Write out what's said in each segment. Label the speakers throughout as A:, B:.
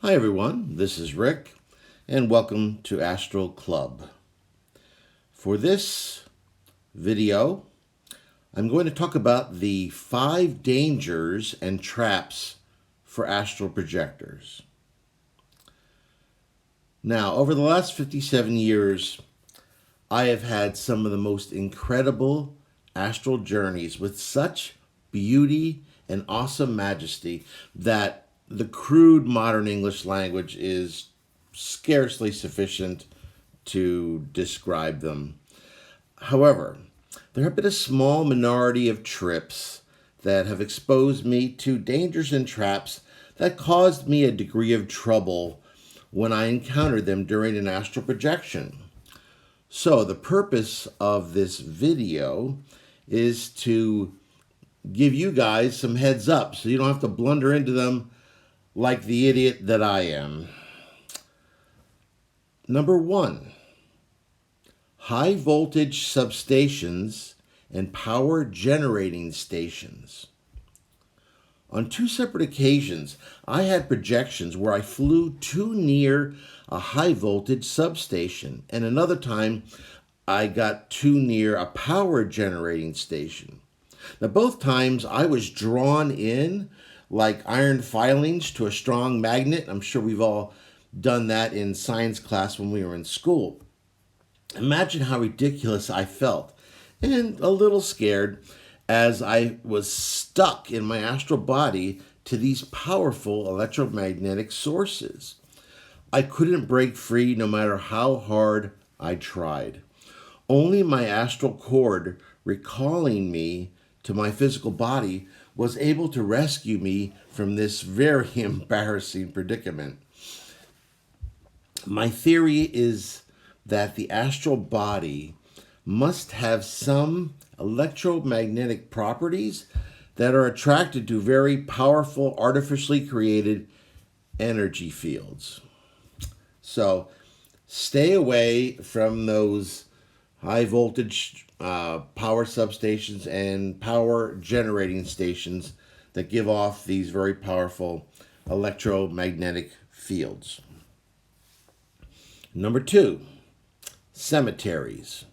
A: Hi everyone, this is Rick, and welcome to Astral Club. For this video, I'm going to talk about the 5 dangers and traps for astral projectors. Now, over the last 57 years, I have had some of the most incredible astral journeys with such beauty and awesome majesty that the crude modern English language is scarcely sufficient to describe them. However, there have been a small minority of trips that have exposed me to dangers and traps that caused me a degree of trouble when I encountered them during an astral projection. So the purpose of this video is to give you guys some heads up so you don't have to blunder into them like the idiot that I am. Number 1, high voltage substations and power generating stations. On 2 separate occasions, I had projections where I flew too near a high voltage substation, and another time I got too near a power generating station. Now, both times I was drawn in like iron filings to a strong magnet. I'm sure we've all done that in science class when we were in school. Imagine how ridiculous I felt and a little scared as I was stuck in my astral body to these powerful electromagnetic sources. I couldn't break free no matter how hard I tried. Only my astral cord recalling me to my physical body was able to rescue me from this very embarrassing predicament. My theory is that the astral body must have some electromagnetic properties that are attracted to very powerful, artificially created energy fields. So stay away from those high voltage power substations and power generating stations that give off these very powerful electromagnetic fields. Number 2, cemeteries.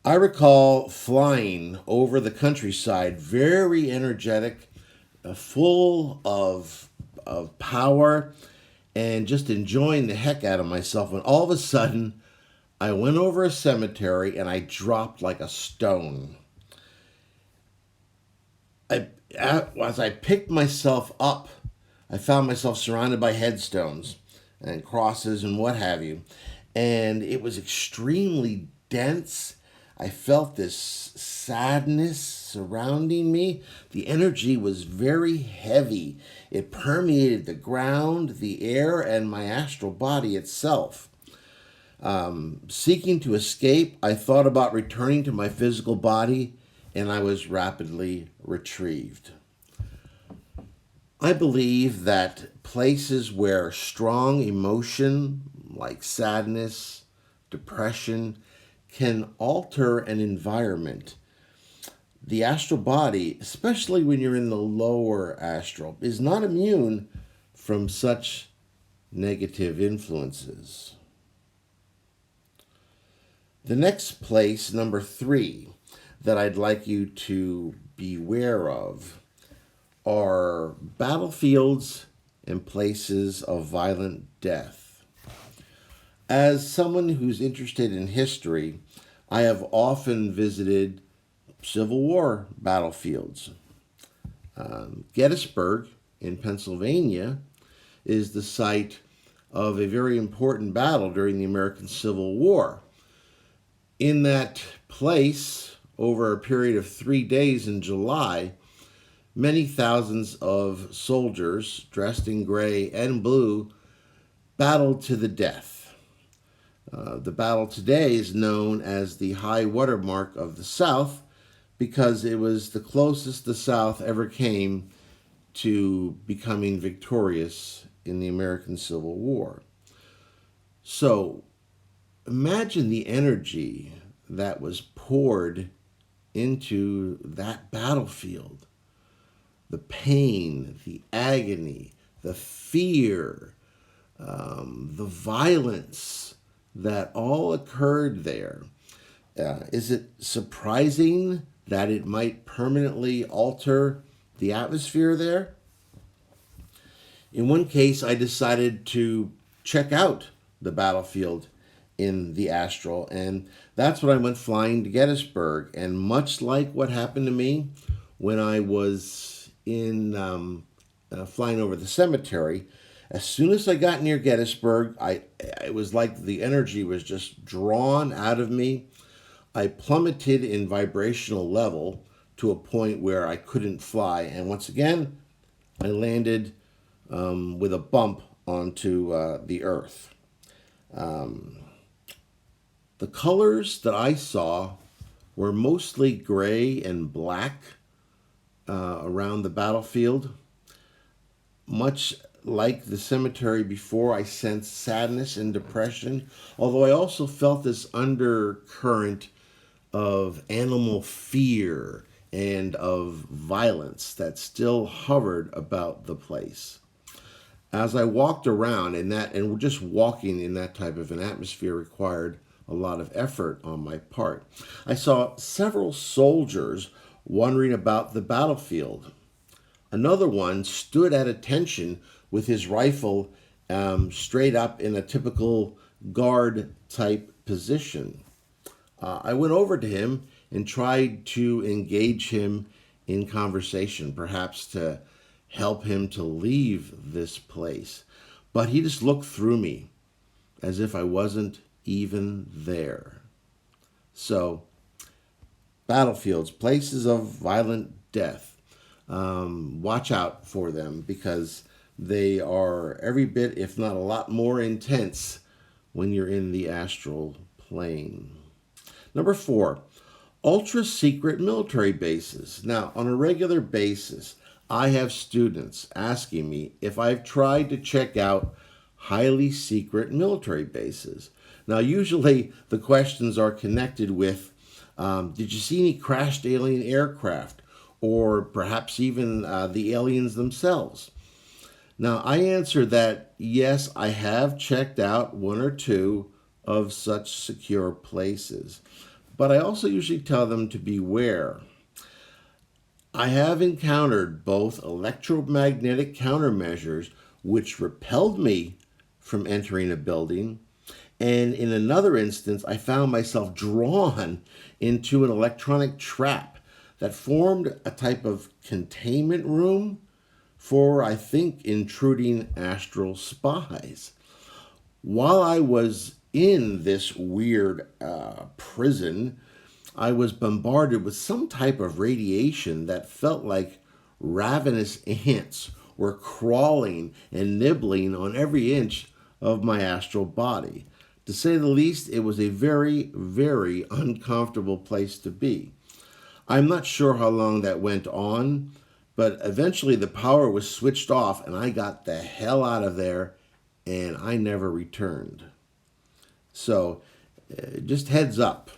A: I recall flying over the countryside, very energetic, full of power, and just enjoying the heck out of myself. When all of a sudden, I went over a cemetery and I dropped like a stone. As I picked myself up, I found myself surrounded by headstones and crosses and what have you. And it was extremely dense. I felt this sadness surrounding me. The energy was very heavy. It permeated the ground, the air, and my astral body itself. Seeking to escape, I thought about returning to my physical body, and I was rapidly retrieved. I believe that places where strong emotion, like sadness, depression, can alter an environment, the astral body, especially when you're in the lower astral, is not immune from such negative influences. The next place, number 3, that I'd like you to beware of are battlefields and places of violent death. As someone who's interested in history, I have often visited Civil War battlefields. Gettysburg in Pennsylvania is the site of a very important battle during the American Civil War. In that place, over a period of 3 days in July, many thousands of soldiers dressed in gray and blue battled to the death. The battle today is known as the high water mark of the South because it was the closest the South ever came to becoming victorious in the American Civil War. So imagine the energy that was poured into that battlefield. The pain, the agony, the fear, the violence that all occurred there. Is it surprising that it might permanently alter the atmosphere there? In one case, I decided to check out the battlefield in the astral, and that's when I went flying to Gettysburg. And much like what happened to me when I was in flying over the cemetery, as soon as I got near Gettysburg, it was like the energy was just drawn out of me. I plummeted in vibrational level to a point where I couldn't fly, and once again, I landed with a bump onto the earth. The colors that I saw were mostly gray and black around the battlefield. Much like the cemetery before, I sensed sadness and depression, although I also felt this undercurrent of animal fear and of violence that still hovered about the place. As I walked around in that, and just walking in that type of an atmosphere required a lot of effort on my part, I saw several soldiers wandering about the battlefield. Another one stood at attention with his rifle straight up in a typical guard type position. I went over to him and tried to engage him in conversation, perhaps to help him to leave this place. But he just looked through me as if I wasn't even there. So, battlefields, places of violent death, watch out for them because they are every bit, if not a lot more intense when you're in the astral plane. Number 4, ultra secret military bases. Now, on a regular basis, I have students asking me if I've tried to check out highly secret military bases. Now, usually the questions are connected with, did you see any crashed alien aircraft? Or perhaps even the aliens themselves. Now, I answer that, yes, I have checked out one or two of such secure places. But I also usually tell them to beware. I have encountered both electromagnetic countermeasures which repelled me from entering a building, and in another instance, I found myself drawn into an electronic trap that formed a type of containment room for, I think, intruding astral spies. While I was in this weird prison, I was bombarded with some type of radiation that felt like ravenous ants were crawling and nibbling on every inch of my astral body. To say the least, it was a very, very uncomfortable place to be. I'm not sure how long that went on, but eventually the power was switched off and I got the hell out of there and I never returned. So, just heads up.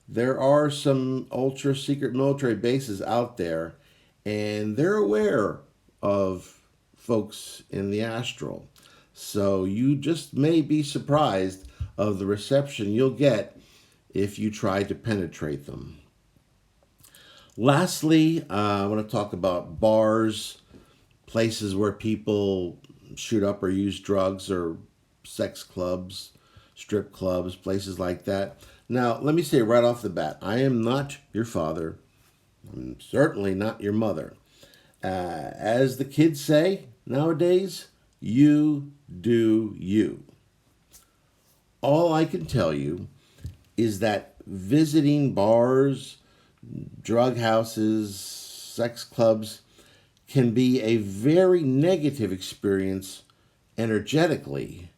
A: There are some ultra secret military bases out there, and they're aware of folks in the astral. So you just may be surprised of the reception you'll get if you try to penetrate them. Lastly, I want to talk about bars, places where people shoot up or use drugs, or sex clubs, strip clubs, places like that. Now, let me say right off the bat, I am not your father. I'm certainly not your mother. As the kids say nowadays, you do you. All I can tell you is that visiting bars, drug houses, sex clubs can be a very negative experience energetically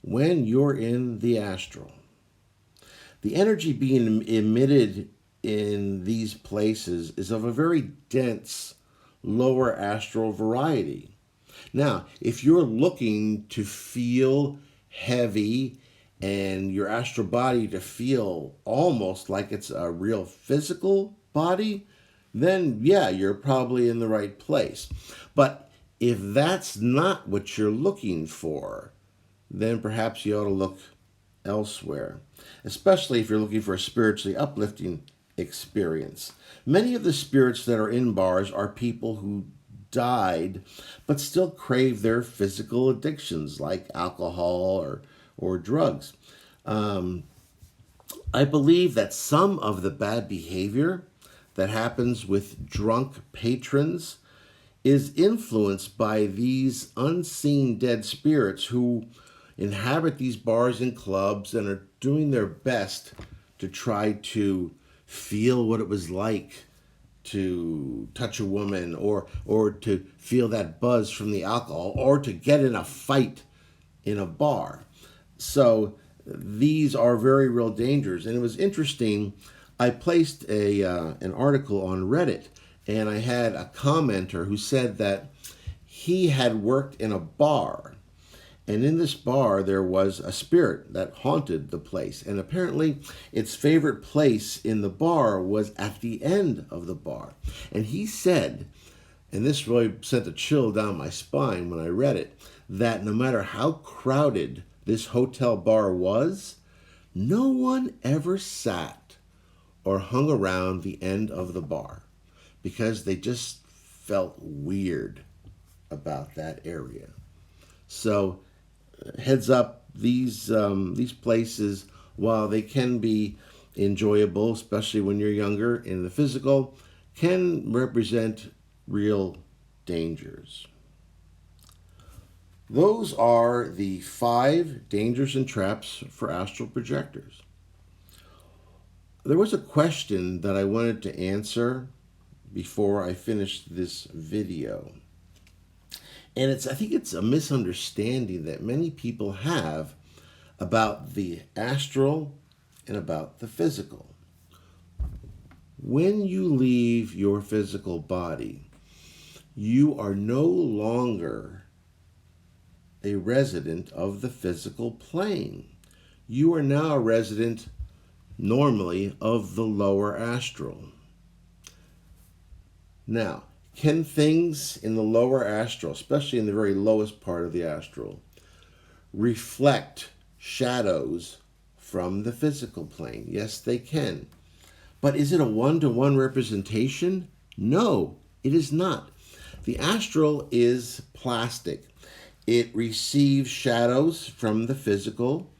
A: when you're in the astral. The energy being emitted in these places is of a very dense, lower astral variety. Now, if you're looking to feel heavy and your astral body to feel almost like it's a real physical body, then yeah, you're probably in the right place. But If that's not what you're looking for, then perhaps you ought to look elsewhere, especially if you're looking for a spiritually uplifting experience. Many of the spirits that are in bars are people who died but still crave their physical addictions like alcohol or drugs. I believe that some of the bad behavior that happens with drunk patrons is influenced by these unseen dead spirits who inhabit these bars and clubs and are doing their best to try to feel what it was like to touch a woman or to feel that buzz from the alcohol or to get in a fight in a bar. So these are very real dangers. And it was interesting. I placed an article on Reddit, and I had a commenter who said that he had worked in a bar, and in this bar there was a spirit that haunted the place, and apparently its favorite place in the bar was at the end of the bar. And he said, and this really sent a chill down my spine when I read it, that no matter how crowded this hotel bar was, no one ever sat or hung around the end of the bar because they just felt weird about that area. So heads up, these places, while they can be enjoyable, especially when you're younger in the physical, can represent real dangers. Those are the 5 dangers and traps for astral projectors. There was a question that I wanted to answer before I finished this video. And I think it's a misunderstanding that many people have about the astral and about the physical. When you leave your physical body, you are no longer a resident of the physical plane. You are now a resident, normally, of the lower astral. Now, can things in the lower astral, especially in the very lowest part of the astral, reflect shadows from the physical plane? Yes, they can. But is it a one-to-one representation? No, it is not. The astral is plastic. It receives shadows from the physical.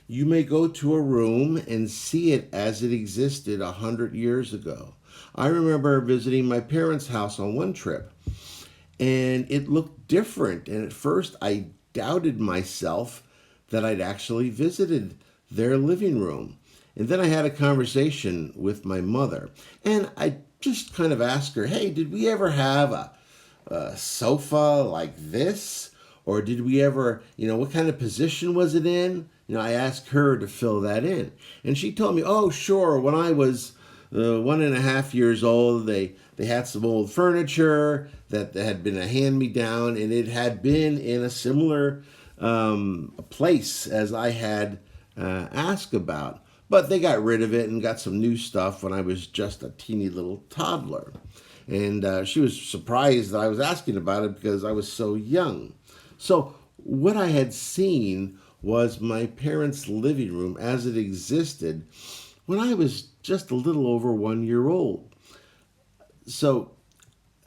A: You may go to a room and see it as it existed 100 years ago. I remember visiting my parents' house on one trip, and it looked different. And at first, I doubted myself that I'd actually visited their living room. And then I had a conversation with my mother, and I just kind of asked her, hey, did we ever have a sofa like this? Or did we ever, what kind of position was it in? I asked her to fill that in. And she told me, oh, sure, when I was 1.5 years old, they had some old furniture that had been a hand-me-down, and it had been in a similar place as I had asked about. But they got rid of it and got some new stuff when I was just a teeny little toddler. And she was surprised that I was asking about it because I was so young. So what I had seen was my parents' living room as it existed when I was just a little over 1 year old. So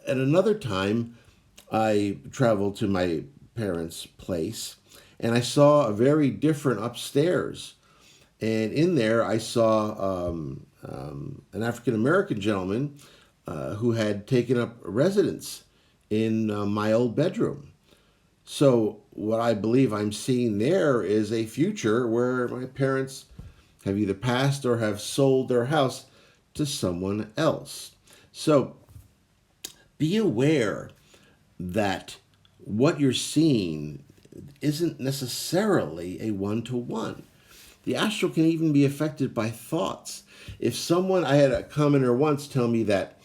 A: at another time, I traveled to my parents' place, and I saw a very different upstairs. And in there, I saw an African-American gentleman who had taken up residence in my old bedroom. So what I believe I'm seeing there is a future where my parents have either passed or have sold their house to someone else. So be aware that what you're seeing isn't necessarily a one-to-one. The astral can even be affected by thoughts. I had a commenter once tell me that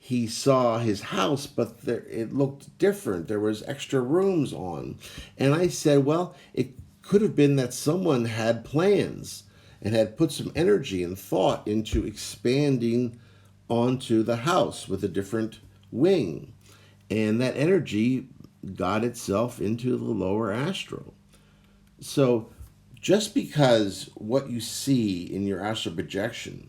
A: he saw his house, but it looked different. There was extra rooms on. And I said, well, it could have been that someone had plans and had put some energy and thought into expanding onto the house with a different wing. And that energy got itself into the lower astral. So just because what you see in your astral projection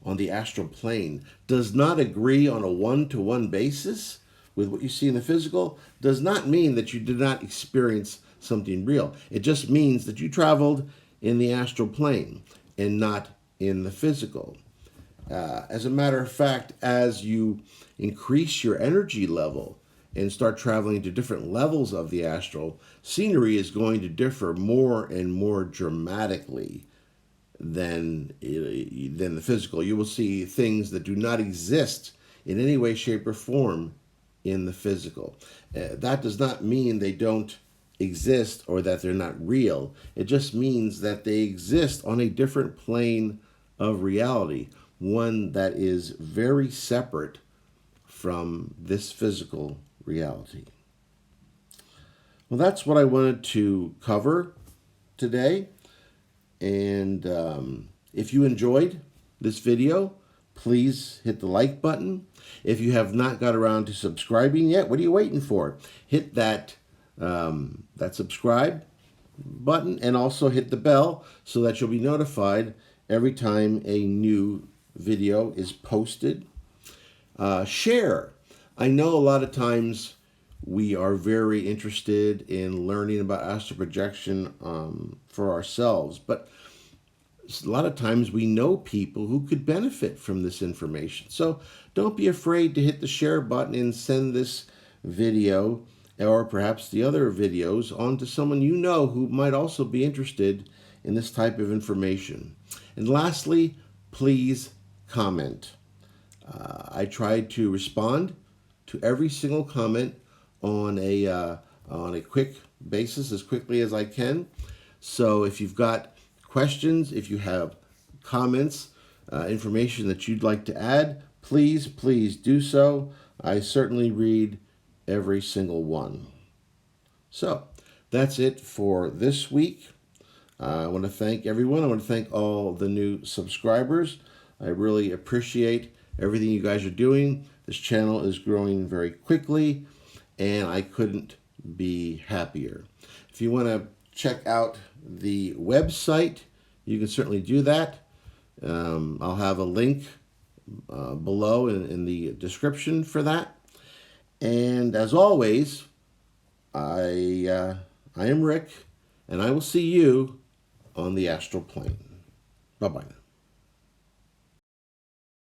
A: on the astral plane does not agree on a one-to-one basis with what you see in the physical does not mean that you did not experience something real. It just means that you traveled in the astral plane and not in the physical. As a matter of fact, as you increase your energy level and start traveling to different levels of the astral, scenery is going to differ more and more dramatically than the physical. You will see things that do not exist in any way, shape, or form in the physical. That does not mean they don't exist or that they're not real. It just means that they exist on a different plane of reality, one that is very separate from this physical reality. Well, that's what I wanted to cover today. And if you enjoyed this video, please hit the like button. If you have not got around to subscribing yet, what are you waiting for? Hit that subscribe button and also hit the bell so that you'll be notified every time a new video is posted. Share. I know a lot of times we are very interested in learning about astral projection for ourselves, but a lot of times we know people who could benefit from this information. So don't be afraid to hit the share button and send this video or perhaps the other videos on to someone you know who might also be interested in this type of information. And lastly, please comment. I try to respond to every single comment on a quick basis as quickly as I can. So if you've got questions, if you have comments, information that you'd like to add, please do so. I certainly read every single one. So that's it for this week. I want to thank everyone. I want to thank all the new subscribers. I really appreciate everything you guys are doing. This channel is growing very quickly, and I couldn't be happier. If you want to check out the website, you can certainly do that. I'll have a link below in the description for that. And as always, I am Rick, and I will see you on the astral plane. Bye-bye.